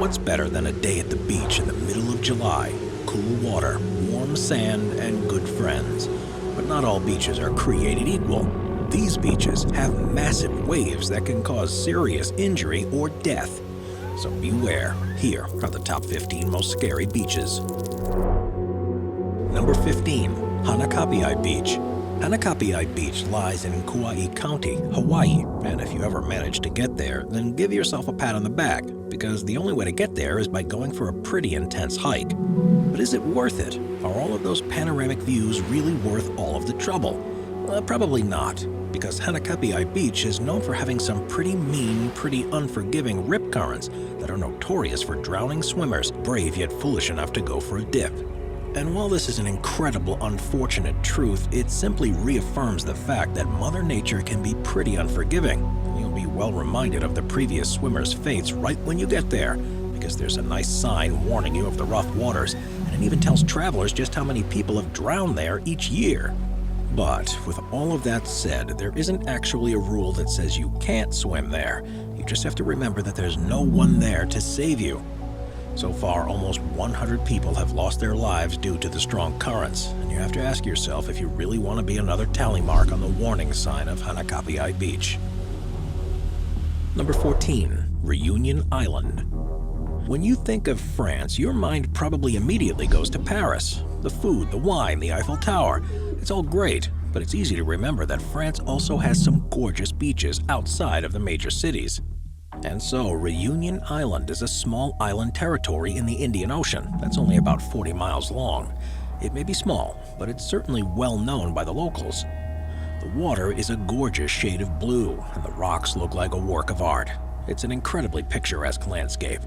what's better than a day at the beach in the middle of July? Cool water, warm sand, and good friends. But not all beaches are created equal. These beaches have massive waves that can cause serious injury or death. So beware. Here are the top 15 most scary beaches. Number 15. Hanakapiai Beach. Hanakapiai Beach lies in Kauai County, Hawaii, and if you ever manage to get there, then give yourself a pat on the back, because the only way to get there is by going for a pretty intense hike. But is it worth it? Are all of those panoramic views really worth all of the trouble? Probably not, because Hanakapiai Beach is known for having some pretty mean, pretty unforgiving rip currents that are notorious for drowning swimmers, brave yet foolish enough to go for a dip. And while this is an incredible, unfortunate truth, it simply reaffirms the fact that Mother Nature can be pretty unforgiving. You'll be well reminded of the previous swimmer's fates right when you get there, because there's a nice sign warning you of the rough waters, and it even tells travelers just how many people have drowned there each year. But with all of that said, there isn't actually a rule that says you can't swim there. You just have to remember that there's no one there to save you. So far, almost 100 people have lost their lives due to the strong currents, and you have to ask yourself if you really want to be another tally mark on the warning sign of Hanakapiai Beach. Number 14. Reunion Island. When you think of France, your mind probably immediately goes to Paris. The food, the wine, the Eiffel Tower. It's all great, but it's easy to remember that France also has some gorgeous beaches outside of the major cities. And so, Reunion Island is a small island territory in the Indian Ocean that's only about 40 miles long. It may be small, but it's certainly well known by the locals. The water is a gorgeous shade of blue, and the rocks look like a work of art. It's an incredibly picturesque landscape.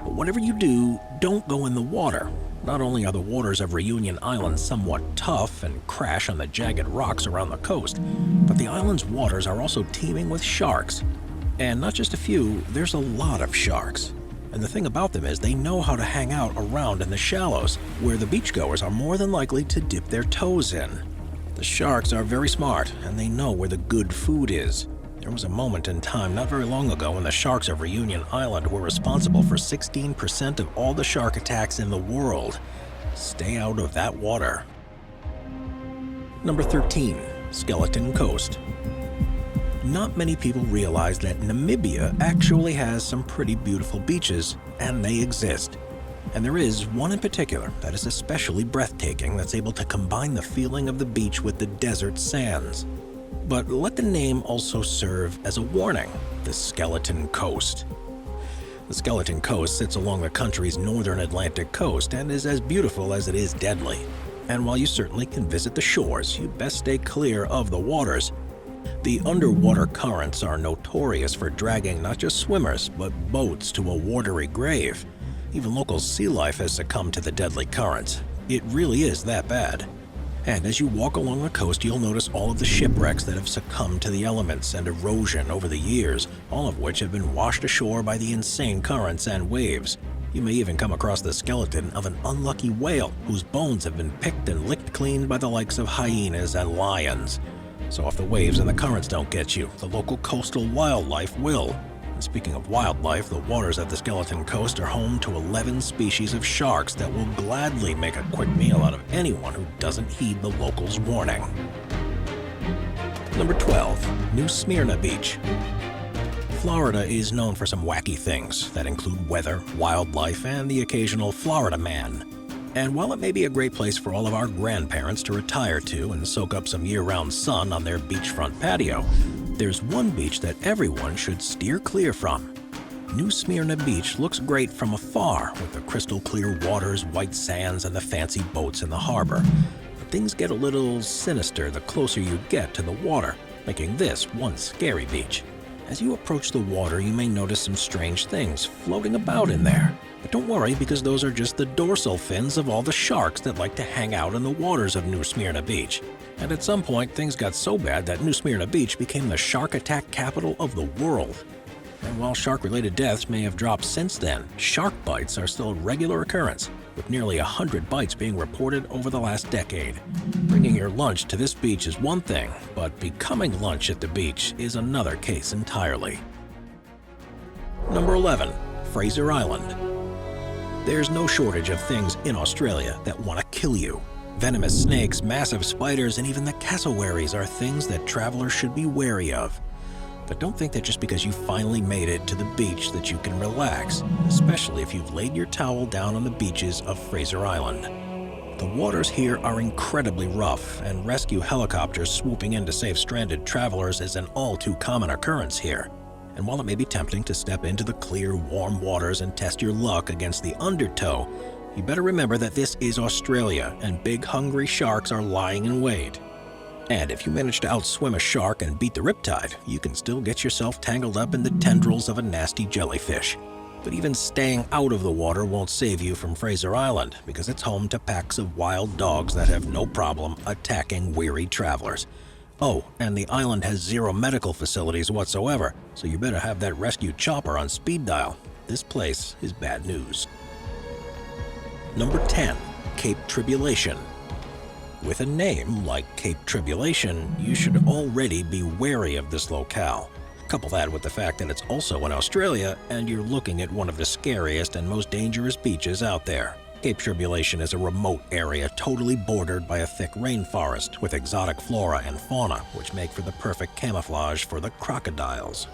But whatever you do, don't go in the water. Not only are the waters of Reunion Island somewhat tough and crash on the jagged rocks around the coast, but the island's waters are also teeming with sharks. And not just a few, there's a lot of sharks. And the thing about them is they know how to hang out around in the shallows, where the beachgoers are more than likely to dip their toes in. The sharks are very smart, and they know where the good food is. There was a moment in time not very long ago when the sharks of Reunion Island were responsible for 16% of all the shark attacks in the world. Stay out of that water. Number 13. Skeleton Coast. Not many people realize that Namibia actually has some pretty beautiful beaches, and they exist. And there is one in particular that is especially breathtaking that's able to combine the feeling of the beach with the desert sands. But let the name also serve as a warning: the Skeleton Coast. The Skeleton Coast sits along the country's northern Atlantic coast and is as beautiful as it is deadly. And while you certainly can visit the shores, you best stay clear of the waters. The underwater currents are notorious for dragging not just swimmers, but boats to a watery grave. Even local sea life has succumbed to the deadly currents. It really is that bad. And as you walk along the coast, you'll notice all of the shipwrecks that have succumbed to the elements and erosion over the years, all of which have been washed ashore by the insane currents and waves. You may even come across the skeleton of an unlucky whale whose bones have been picked and licked clean by the likes of hyenas and lions. So if the waves and the currents don't get you, the local coastal wildlife will. And speaking of wildlife, the waters of the Skeleton Coast are home to 11 species of sharks that will gladly make a quick meal out of anyone who doesn't heed the locals' warning. Number 12. New Smyrna Beach. Florida is known for some wacky things that include weather, wildlife, and the occasional Florida man. And while it may be a great place for all of our grandparents to retire to and soak up some year-round sun on their beachfront patio, there's one beach that everyone should steer clear from. New Smyrna Beach looks great from afar with the crystal clear waters, white sands, and the fancy boats in the harbor. But things get a little sinister the closer you get to the water, making this one scary beach. As you approach the water, you may notice some strange things floating about in there. But don't worry, because those are just the dorsal fins of all the sharks that like to hang out in the waters of New Smyrna Beach. And at some point, things got so bad that New Smyrna Beach became the shark attack capital of the world. And while shark-related deaths may have dropped since then, shark bites are still a regular occurrence, with nearly 100 bites being reported over the last decade. Bringing your lunch to this beach is one thing, but becoming lunch at the beach is another case entirely. Number 11. Fraser Island. There's no shortage of things in Australia that want to kill you. Venomous snakes, massive spiders, and even the cassowaries are things that travelers should be wary of. But don't think that just because you finally made it to the beach that you can relax, especially if you've laid your towel down on the beaches of Fraser Island. The waters here are incredibly rough, and rescue helicopters swooping in to save stranded travelers is an all too common occurrence here. And while it may be tempting to step into the clear, warm waters and test your luck against the undertow, you better remember that this is Australia, and big hungry sharks are lying in wait. And if you manage to outswim a shark and beat the riptide, you can still get yourself tangled up in the tendrils of a nasty jellyfish. But even staying out of the water won't save you from Fraser Island, because it's home to packs of wild dogs that have no problem attacking weary travelers. Oh, and the island has 0 medical facilities whatsoever, so you better have that rescue chopper on speed dial. This place is bad news. Number 10. Cape Tribulation. With a name like Cape Tribulation, you should already be wary of this locale. Couple that with the fact that it's also in Australia, and you're looking at one of the scariest and most dangerous beaches out there. Cape Tribulation is a remote area totally bordered by a thick rainforest with exotic flora and fauna, which make for the perfect camouflage for the crocodiles.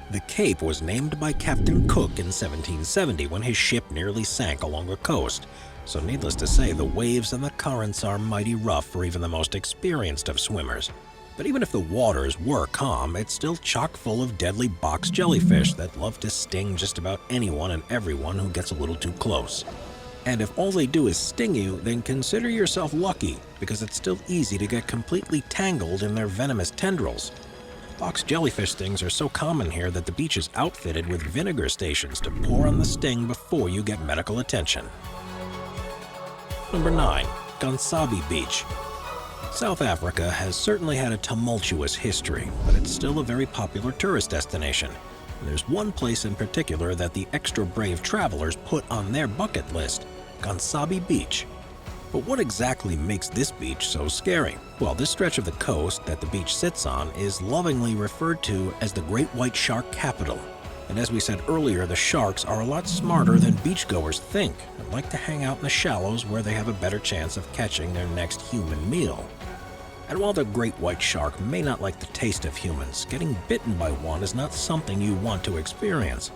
The Cape was named by Captain Cook in 1770 when his ship nearly sank along the coast. So needless to say, the waves and the currents are mighty rough for even the most experienced of swimmers. But even if the waters were calm, it's still chock full of deadly box jellyfish that love to sting just about anyone and everyone who gets a little too close. And if all they do is sting you, then consider yourself lucky, because it's still easy to get completely tangled in their venomous tendrils. Box jellyfish stings are so common here that the beach is outfitted with vinegar stations to pour on the sting before you get medical attention. Number 9. Gansbaai Beach. South Africa has certainly had a tumultuous history, but it's still a very popular tourist destination. And there's one place in particular that the extra brave travelers put on their bucket list: Gansbaai Beach. But what exactly makes this beach so scary? Well, this stretch of the coast that the beach sits on is lovingly referred to as the Great White Shark Capital. And as we said earlier, the sharks are a lot smarter than beachgoers think and like to hang out in the shallows where they have a better chance of catching their next human meal. And while the great white shark may not like the taste of humans, getting bitten by one is not something you want to experience.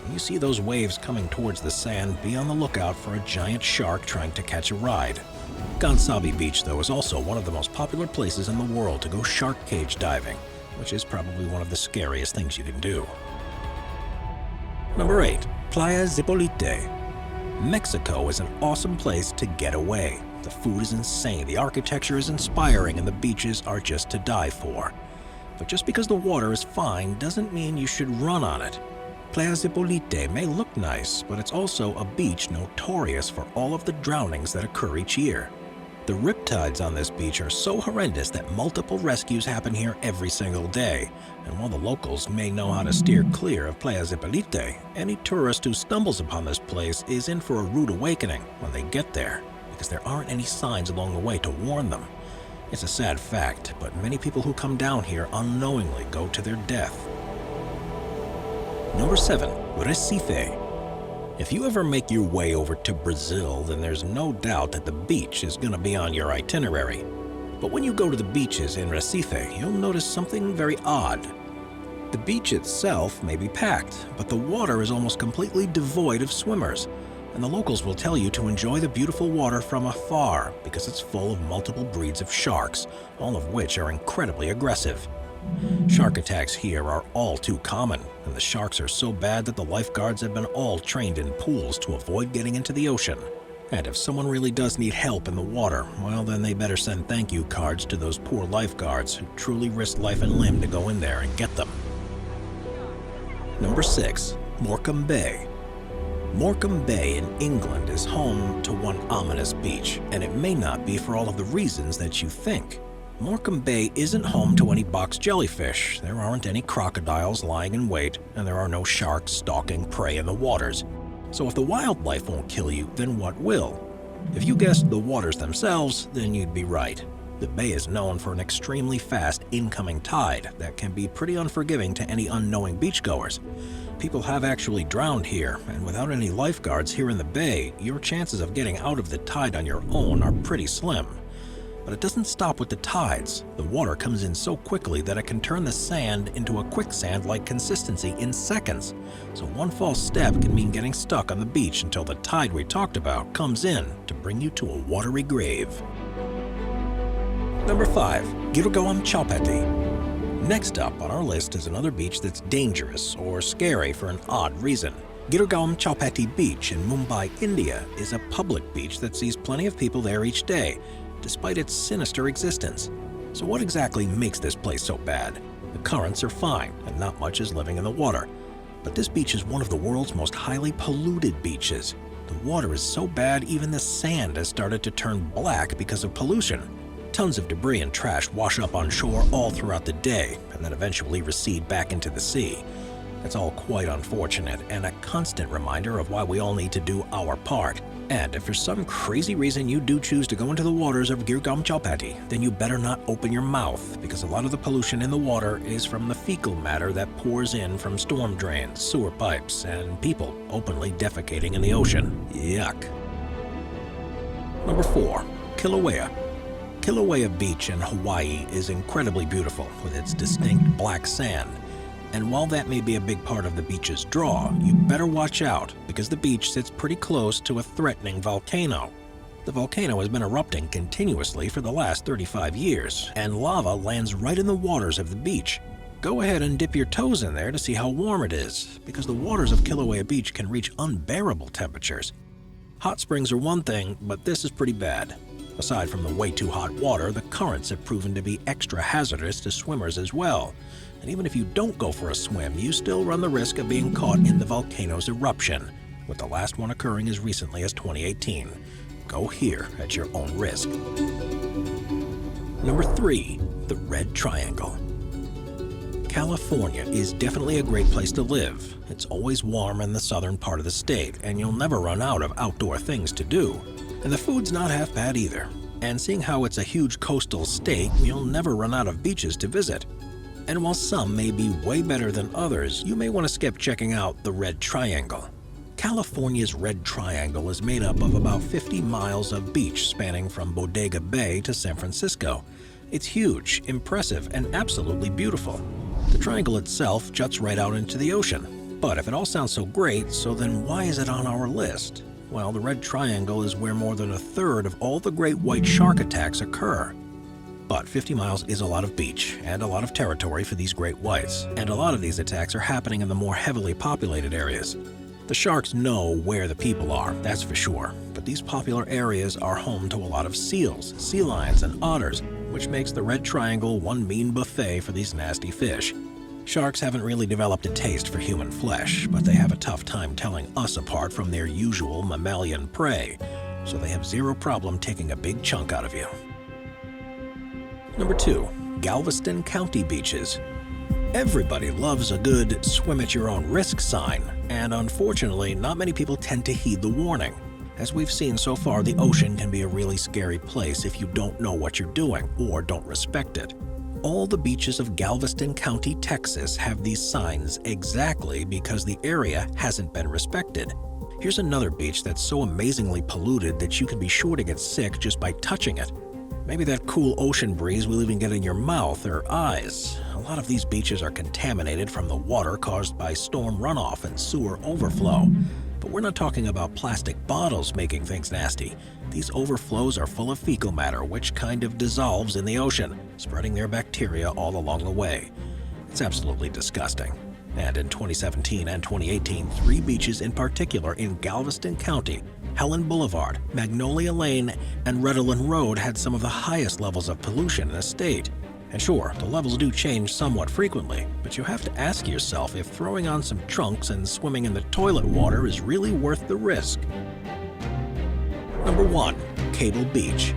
When you see those waves coming towards the sand, be on the lookout for a giant shark trying to catch a ride. Gansbaai Beach, though, is also one of the most popular places in the world to go shark cage diving, which is probably one of the scariest things you can do. Number 8. Playa Zipolite. Mexico is an awesome place to get away. The food is insane, the architecture is inspiring, and the beaches are just to die for. But just because the water is fine doesn't mean you should run on it. Playa Zipolite may look nice, but it's also a beach notorious for all of the drownings that occur each year. The riptides on this beach are so horrendous that multiple rescues happen here every single day, and while the locals may know how to steer clear of Playa Zipolite, any tourist who stumbles upon this place is in for a rude awakening when they get there, because there aren't any signs along the way to warn them. It's a sad fact, but many people who come down here unknowingly go to their death. Number 7. Recife. If you ever make your way over to Brazil, then there's no doubt that the beach is going to be on your itinerary. But when you go to the beaches in Recife, you'll notice something very odd. The beach itself may be packed, but the water is almost completely devoid of swimmers, and the locals will tell you to enjoy the beautiful water from afar because it's full of multiple breeds of sharks, all of which are incredibly aggressive. Shark attacks here are all too common, and the sharks are so bad that the lifeguards have been all trained in pools to avoid getting into the ocean. And if someone really does need help in the water, well, then they better send thank you cards to those poor lifeguards who truly risked life and limb to go in there and get them. Number 6. Morecambe Bay. Morecambe Bay in England is home to one ominous beach, and it may not be for all of the reasons that you think. Morecambe Bay isn't home to any box jellyfish, there aren't any crocodiles lying in wait, and there are no sharks stalking prey in the waters. So if the wildlife won't kill you, then what will? If you guessed the waters themselves, then you'd be right. The bay is known for an extremely fast incoming tide that can be pretty unforgiving to any unknowing beachgoers. People have actually drowned here, and without any lifeguards here in the bay, your chances of getting out of the tide on your own are pretty slim. But it doesn't stop with the tides. The water comes in so quickly that it can turn the sand into a quicksand-like consistency in seconds. So one false step can mean getting stuck on the beach until the tide we talked about comes in to bring you to a watery grave. Number 5. Girgaum Chowpatty. Next up on our list is another beach that's dangerous or scary for an odd reason. Girgaum Chowpatty Beach in Mumbai, India is a public beach that sees plenty of people there each day, despite its sinister existence. So what exactly makes this place so bad? The currents are fine, and not much is living in the water. But this beach is one of the world's most highly polluted beaches. The water is so bad even the sand has started to turn black because of pollution. Tons of debris and trash wash up on shore all throughout the day, and then eventually recede back into the sea. It's all quite unfortunate, and a constant reminder of why we all need to do our part. And if for some crazy reason you do choose to go into the waters of Girgaum Chowpatty, then you better not open your mouth, because a lot of the pollution in the water is from the fecal matter that pours in from storm drains, sewer pipes, and people openly defecating in the ocean. Yuck. Number 4. Kilauea. Kilauea Beach in Hawaii is incredibly beautiful with its distinct black sand. And while that may be a big part of the beach's draw, you better watch out because the beach sits pretty close to a threatening volcano. The volcano has been erupting continuously for the last 35 years, and lava lands right in the waters of the beach. Go ahead and dip your toes in there to see how warm it is, because the waters of Kilauea Beach can reach unbearable temperatures. Hot springs are one thing, but this is pretty bad. Aside from the way too hot water, the currents have proven to be extra hazardous to swimmers as well. And even if you don't go for a swim, you still run the risk of being caught in the volcano's eruption, with the last one occurring as recently as 2018. Go here at your own risk. Number 3. The Red Triangle. California is definitely a great place to live. It's always warm in the southern part of the state, and you'll never run out of outdoor things to do. And the food's not half bad either. And seeing how it's a huge coastal state, you'll never run out of beaches to visit. And while some may be way better than others, you may want to skip checking out the Red Triangle. California's Red Triangle is made up of about 50 miles of beach spanning from Bodega Bay to San Francisco. It's huge, impressive, and absolutely beautiful. The triangle itself juts right out into the ocean. But if it all sounds so great, so then why is it on our list? Well, the Red Triangle is where more than a third of all the great white shark attacks occur. But 50 miles is a lot of beach and a lot of territory for these great whites, and a lot of these attacks are happening in the more heavily populated areas. The sharks know where the people are, that's for sure, but these popular areas are home to a lot of seals, sea lions, and otters, which makes the Red Triangle one mean buffet for these nasty fish. Sharks haven't really developed a taste for human flesh, but they have a tough time telling us apart from their usual mammalian prey, so they have zero problem taking a big chunk out of you. Number 2. Galveston County Beaches. Everybody loves a good swim-at-your-own-risk sign, and unfortunately, not many people tend to heed the warning. As we've seen so far, the ocean can be a really scary place if you don't know what you're doing or don't respect it. All the beaches of Galveston County, Texas have these signs exactly because the area hasn't been respected. Here's another beach that's so amazingly polluted that you can be sure to get sick just by touching it. Maybe that cool ocean breeze will even get in your mouth or eyes. A lot of these beaches are contaminated from the water caused by storm runoff and sewer overflow. But we're not talking about plastic bottles making things nasty. These overflows are full of fecal matter, which kind of dissolves in the ocean, spreading their bacteria all along the way. It's absolutely disgusting. And in 2017 and 2018, 3 beaches in particular in Galveston County, Helen Boulevard, Magnolia Lane, and Redolin Road had some of the highest levels of pollution in the state. And sure, the levels do change somewhat frequently, but you have to ask yourself if throwing on some trunks and swimming in the toilet water is really worth the risk. Number 1. Cable Beach.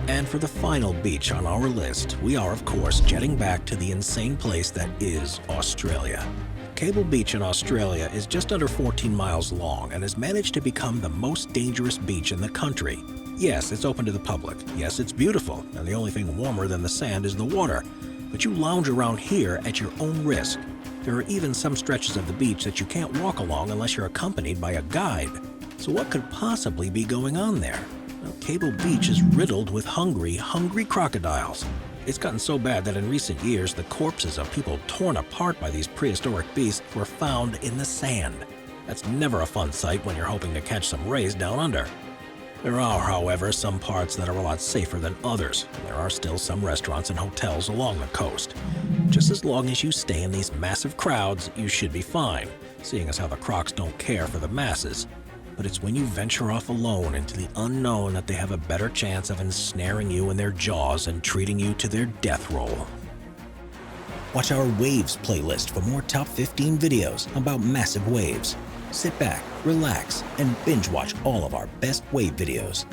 And for the final beach on our list, we are of course jetting back to the insane place that is Australia. Cable Beach in Australia is just under 14 miles long and has managed to become the most dangerous beach in the country. Yes, it's open to the public. Yes, it's beautiful, and the only thing warmer than the sand is the water. But you lounge around here at your own risk. There are even some stretches of the beach that you can't walk along unless you're accompanied by a guide. So what could possibly be going on there? Well, Cable Beach is riddled with hungry crocodiles. It's gotten so bad that in recent years, the corpses of people torn apart by these prehistoric beasts were found in the sand. That's never a fun sight when you're hoping to catch some rays down under. There are, however, some parts that are a lot safer than others. There are still some restaurants and hotels along the coast. Just as long as you stay in these massive crowds, you should be fine, seeing as how the crocs don't care for the masses. But it's when you venture off alone into the unknown that they have a better chance of ensnaring you in their jaws and treating you to their death roll. Watch our Waves playlist for more top 15 videos about massive waves. Sit back, relax, and binge watch all of our best wave videos.